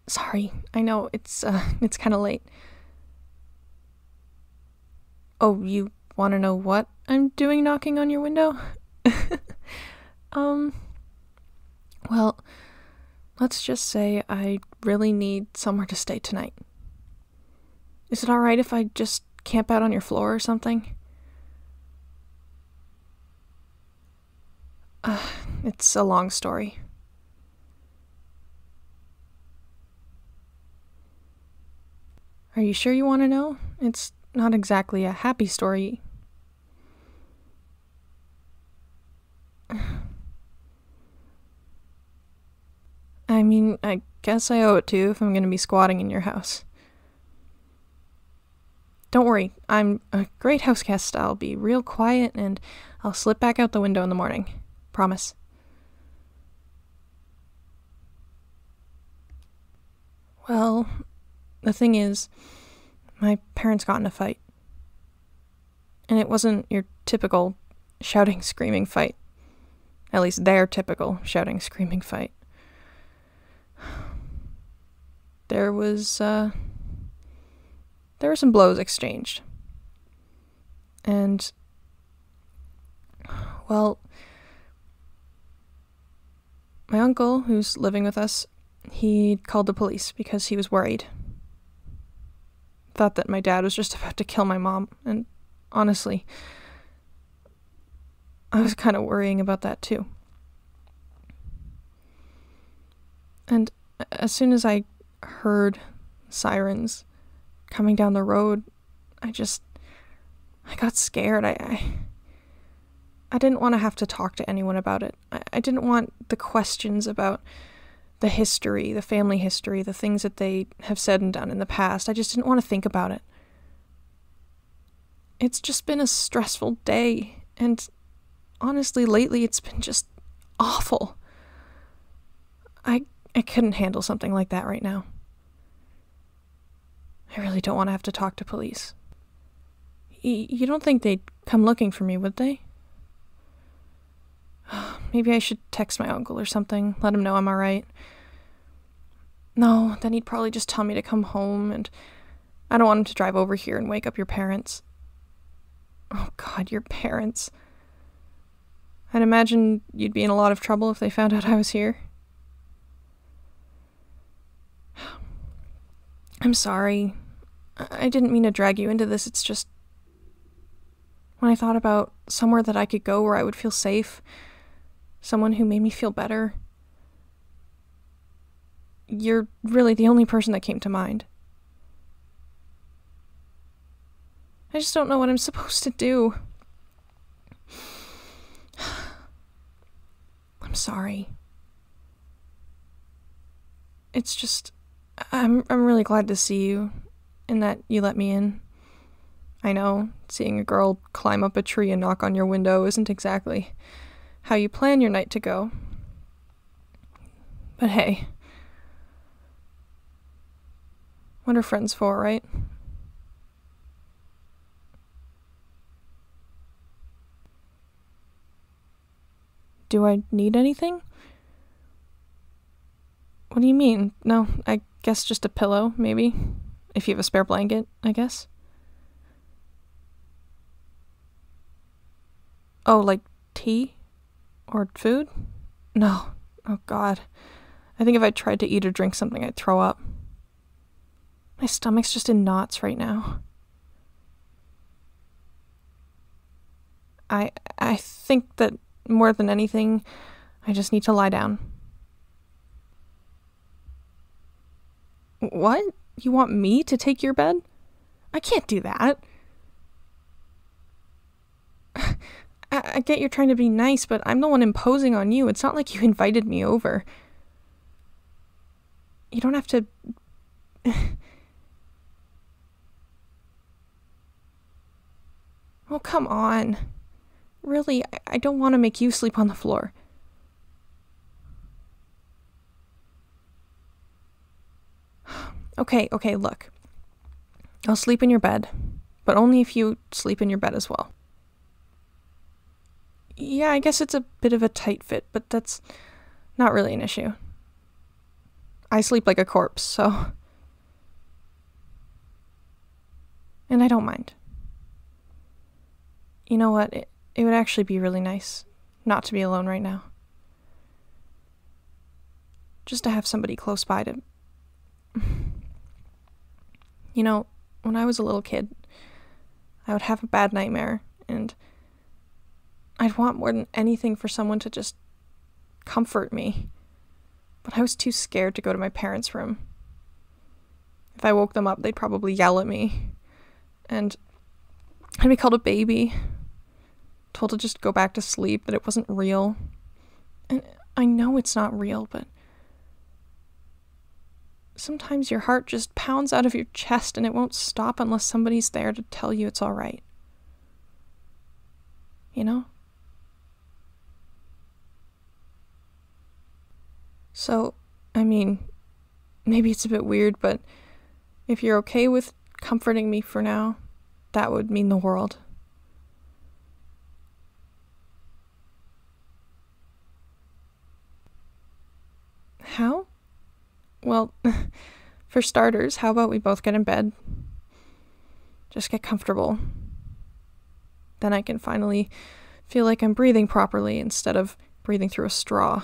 Sorry, I know it's kind of late. Oh, you want to know what I'm doing knocking on your window? um, well, let's just say I really need somewhere to stay tonight. Is it alright if I just camp out on your floor or something? It's a long story. Are you sure you want to know? It's not exactly a happy story. I mean, I guess I owe it to you if I'm going to be squatting in your house. Don't worry, I'm a great house guest. I'll be real quiet and I'll slip back out the window in the morning. Promise. Well, the thing is, my parents got in a fight. And it wasn't your typical shouting, screaming fight. At least their typical shouting, screaming fight. There were some blows exchanged. And, well, my uncle, who's living with us, he called the police because he was worried. Thought that my dad was just about to kill my mom, and honestly, I was kind of worrying about that too. And as soon as I heard sirens coming down the road, I got scared. I didn't want to have to talk to anyone about it. I didn't want the questions about the history, the family history, the things that they have said and done in the past. I just didn't want to think about it. It's just been a stressful day, and honestly, lately it's been just awful. I couldn't handle something like that right now. I really don't want to have to talk to police. You don't think they'd come looking for me, would they? Maybe I should text my uncle or something, let him know I'm alright. No, then he'd probably just tell me to come home, and I don't want him to drive over here and wake up your parents. Oh God, your parents. I'd imagine you'd be in a lot of trouble if they found out I was here. I'm sorry. I didn't mean to drag you into this. It's just, when I thought about somewhere that I could go where I would feel safe, someone who made me feel better, you're really the only person that came to mind. I just don't know what I'm supposed to do. I'm sorry. It's just, I'm really glad to see you, and that you let me in. I know, seeing a girl climb up a tree and knock on your window isn't exactly how you plan your night to go. But hey, what are friends for, right? Do I need anything? What do you mean? No, I guess just a pillow, maybe. If you have a spare blanket, I guess. Oh, like tea? Or food? No. Oh God. I think if I tried to eat or drink something, I'd throw up. My stomach's just in knots right now. I think that more than anything, I just need to lie down. What? You want me to take your bed? I can't do that. I get you're trying to be nice, but I'm the one imposing on you. It's not like you invited me over. You don't have to... Oh, come on. Really, I don't want to make you sleep on the floor. Okay, look. I'll sleep in your bed, but only if you sleep in your bed as well. Yeah, I guess it's a bit of a tight fit, but that's not really an issue. I sleep like a corpse, so... And I don't mind. You know what? It would actually be really nice not to be alone right now. Just to have somebody close by to... You know, when I was a little kid, I would have a bad nightmare, and I'd want more than anything for someone to just comfort me. But I was too scared to go to my parents' room. If I woke them up, they'd probably yell at me. And I'd be called a baby, told to just go back to sleep, that it wasn't real. And I know it's not real, but sometimes your heart just pounds out of your chest and it won't stop unless somebody's there to tell you it's all right. You know? So, I mean, maybe it's a bit weird, but if you're okay with comforting me for now, that would mean the world. How? Well, for starters, how about we both get in bed? Just get comfortable. Then I can finally feel like I'm breathing properly instead of breathing through a straw.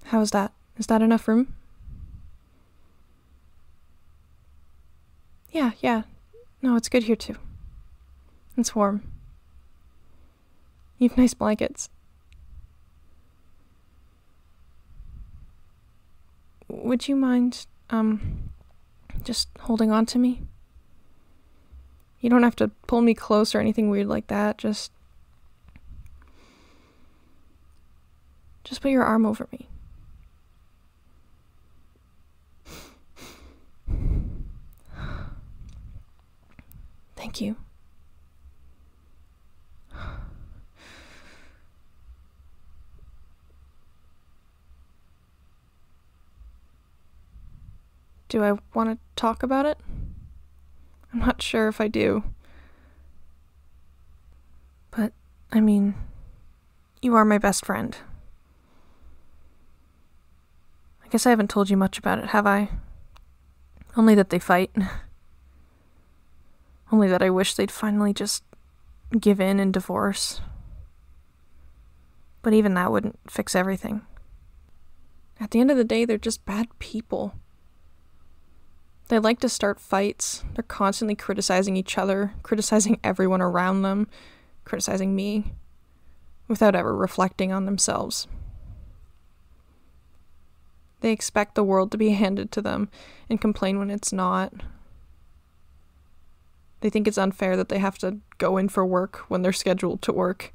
How is that? Is that enough room? Yeah. No, it's good here too. It's warm. You have nice blankets. Would you mind, just holding on to me? You don't have to pull me close or anything weird like that, just put your arm over me. Thank you. Do I want to talk about it? I'm not sure if I do. But, I mean, you are my best friend. I guess I haven't told you much about it, have I? Only that they fight. Only that I wish they'd finally just give in and divorce. But even that wouldn't fix everything. At the end of the day, they're just bad people. They like to start fights. They're constantly criticizing each other, criticizing everyone around them, criticizing me, without ever reflecting on themselves. They expect the world to be handed to them and complain when it's not. They think it's unfair that they have to go in for work when they're scheduled to work.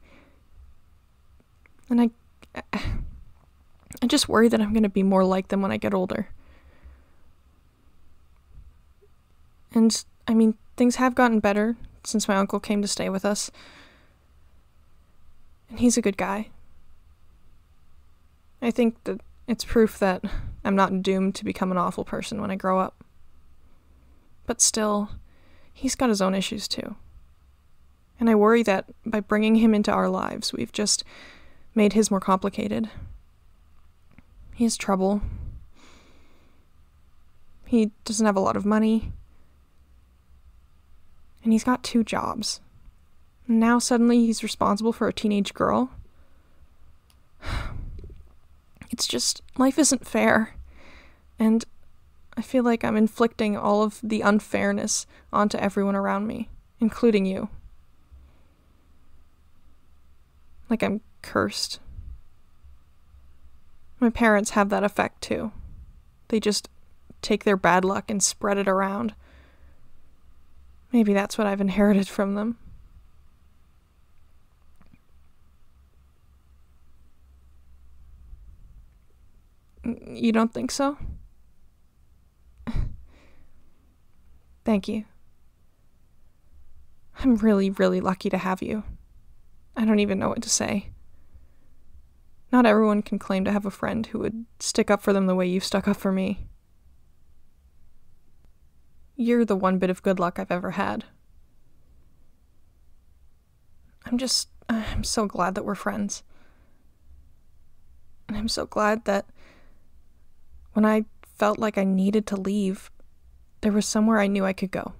And I just worry that I'm going to be more like them when I get older. And, I mean, things have gotten better since my uncle came to stay with us. And he's a good guy. I think that it's proof that I'm not doomed to become an awful person when I grow up. But still, he's got his own issues too. And I worry that by bringing him into our lives, we've just made his more complicated. He has trouble. He doesn't have a lot of money. And he's got 2 jobs. And now suddenly he's responsible for a teenage girl. It's just, life isn't fair. And I feel like I'm inflicting all of the unfairness onto everyone around me, including you. Like I'm cursed. My parents have that effect too. They just take their bad luck and spread it around. Maybe that's what I've inherited from them. You don't think so? Thank you. I'm really, really lucky to have you. I don't even know what to say. Not everyone can claim to have a friend who would stick up for them the way you've stuck up for me. You're the one bit of good luck I've ever had. I'm so glad that we're friends. And I'm so glad that when I felt like I needed to leave, there was somewhere I knew I could go.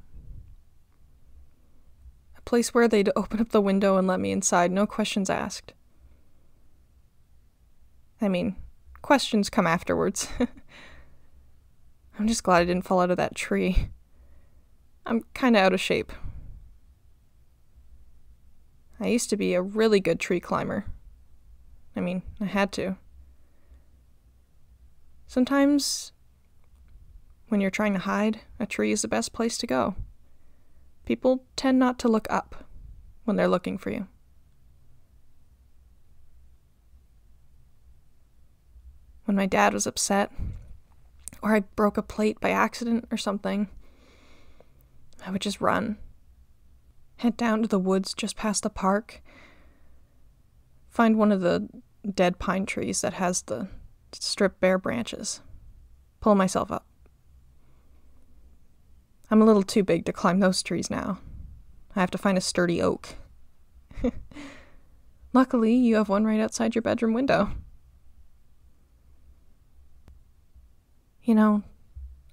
A place where they'd open up the window and let me inside, no questions asked. I mean, questions come afterwards. I'm just glad I didn't fall out of that tree. I'm kinda out of shape. I used to be a really good tree climber. I mean, I had to. Sometimes, when you're trying to hide, a tree is the best place to go. People tend not to look up when they're looking for you. When my dad was upset, or I broke a plate by accident or something, I would just run. Head down to the woods just past the park. Find one of the dead pine trees that has the stripped bare branches. Pull myself up. I'm a little too big to climb those trees now. I have to find a sturdy oak. Luckily, you have one right outside your bedroom window. You know,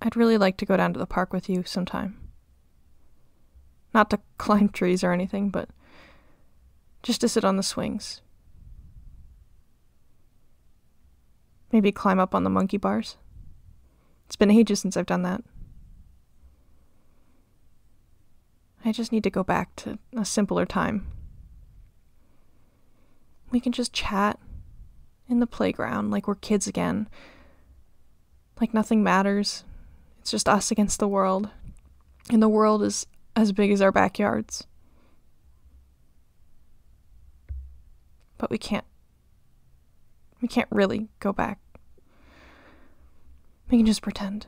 I'd really like to go down to the park with you sometime. Not to climb trees or anything, but just to sit on the swings. Maybe climb up on the monkey bars. It's been ages since I've done that. I just need to go back to a simpler time. We can just chat in the playground like we're kids again. Like nothing matters. It's just us against the world. And the world is as big as our backyards. But we can't really go back. We can just pretend.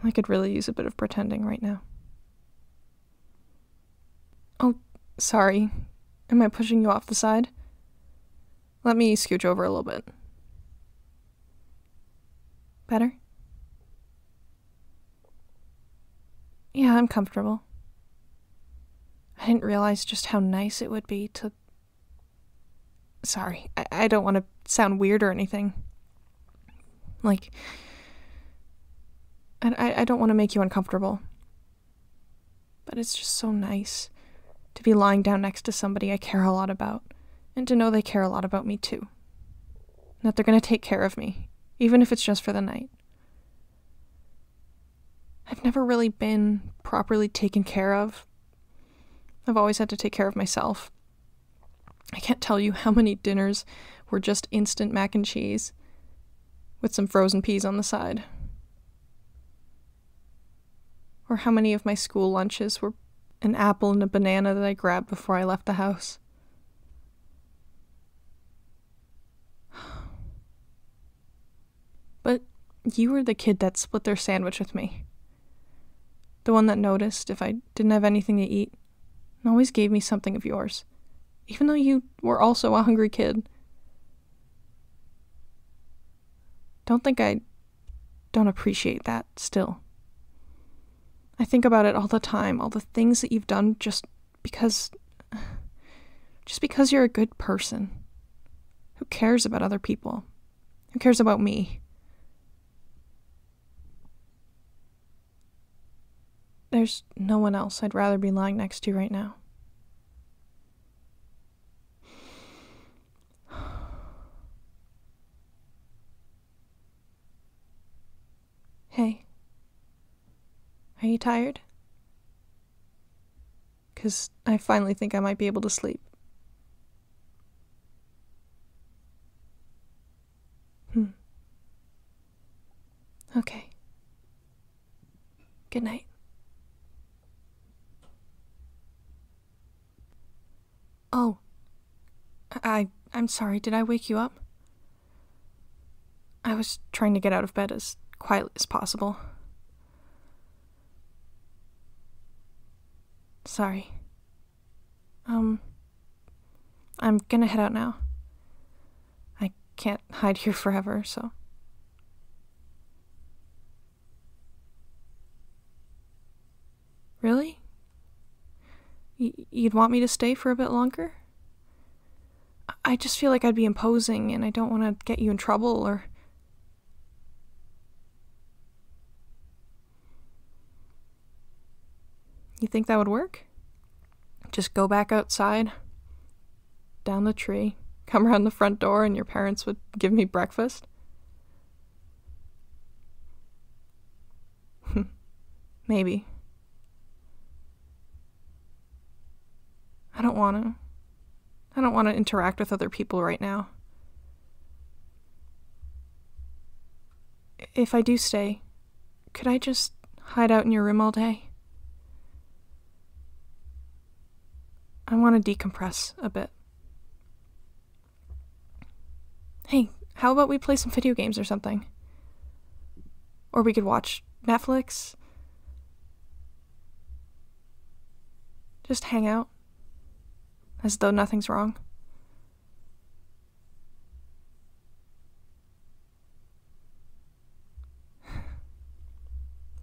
I could really use a bit of pretending right now. Oh, sorry. Am I pushing you off the side? Let me scooch over a little bit. Better? Yeah, I'm comfortable. I didn't realize just how nice it would be to... Sorry, I don't want to sound weird or anything. Like... I don't want to make you uncomfortable. But it's just so nice to be lying down next to somebody I care a lot about, and to know they care a lot about me too. And that they're going to take care of me, even if it's just for the night. I've never really been properly taken care of. I've always had to take care of myself. I can't tell you how many dinners were just instant mac and cheese with some frozen peas on the side. Or how many of my school lunches were an apple and a banana that I grabbed before I left the house. But you were the kid that split their sandwich with me. The one that noticed if I didn't have anything to eat, and always gave me something of yours, even though you were also a hungry kid. Don't think I don't appreciate that still. I think about it all the time, all the things that you've done just because you're a good person. Who cares about other people? Who cares about me? There's no one else I'd rather be lying next to right now. Hey. Are you tired? 'Cause I finally think I might be able to sleep. Okay. Good night. Oh. I'm sorry, did I wake you up? I was trying to get out of bed as quietly as possible. Sorry. I'm gonna head out now. I can't hide here forever, so... Really? You'd want me to stay for a bit longer? I just feel like I'd be imposing, and I don't want to get you in trouble, or... You think that would work? Just go back outside, down the tree, come around the front door, and your parents would give me breakfast? Maybe. I don't want to. I don't want to interact with other people right now. If I do stay, could I just hide out in your room all day? I want to decompress a bit. Hey, how about we play some video games or something? Or we could watch Netflix. Just hang out. As though nothing's wrong.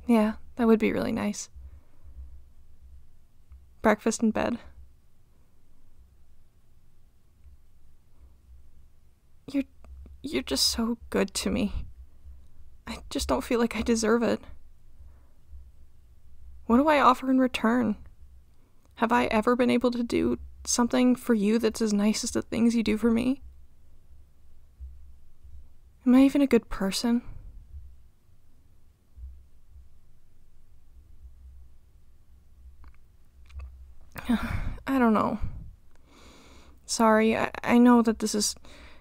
Yeah, that would be really nice. Breakfast in bed. You're just so good to me. I just don't feel like I deserve it. What do I offer in return? Have I ever been able to do something for you that's as nice as the things you do for me? Am I even a good person? I don't know. Sorry, I know that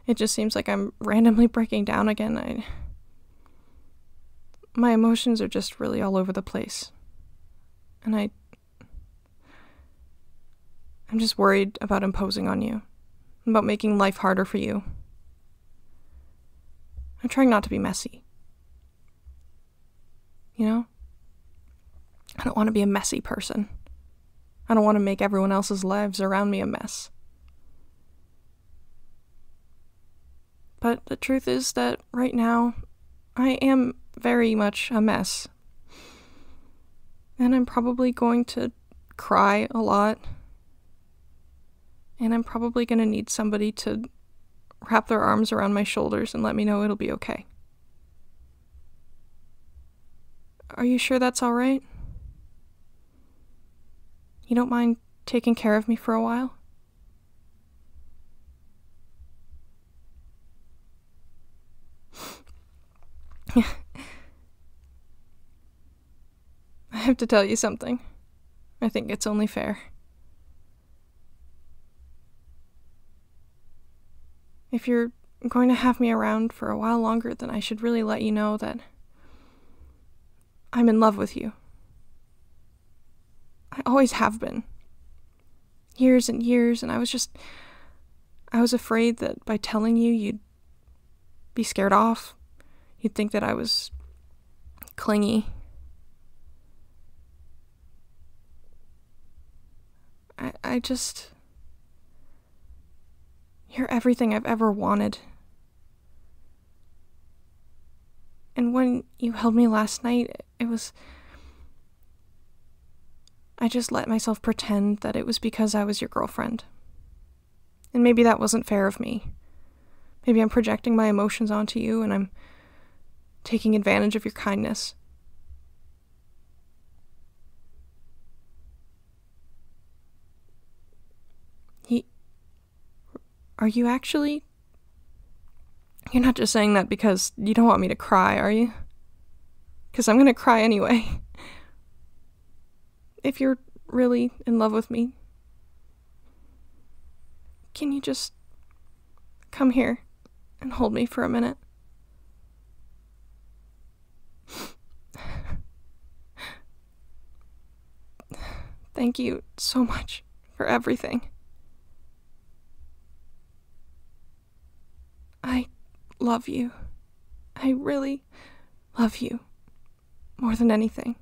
it just seems like I'm randomly breaking down again. My emotions are just really all over the place. And I'm just worried about imposing on you, about making life harder for you. I'm trying not to be messy. You know? I don't want to be a messy person. I don't want to make everyone else's lives around me a mess. But the truth is that right now, I am very much a mess. And I'm probably going to cry a lot. And I'm probably going to need somebody to wrap their arms around my shoulders and let me know it'll be okay. Are you sure that's all right? You don't mind taking care of me for a while? I have to tell you something. I think it's only fair. If you're going to have me around for a while longer, then I should really let you know that I'm in love with you. I always have been. Years and years, and I was afraid that by telling you, you'd be scared off. You'd think that I was clingy. You're everything I've ever wanted. And when you held me last night, I just let myself pretend that it was because I was your girlfriend. And maybe that wasn't fair of me. Maybe I'm projecting my emotions onto you and I'm taking advantage of your kindness. Are you actually? You're not just saying that because you don't want me to cry, are you? Because I'm gonna cry anyway. If you're really in love with me, can you just come here and hold me for a minute? Thank you so much for everything. I love you. I really love you more than anything.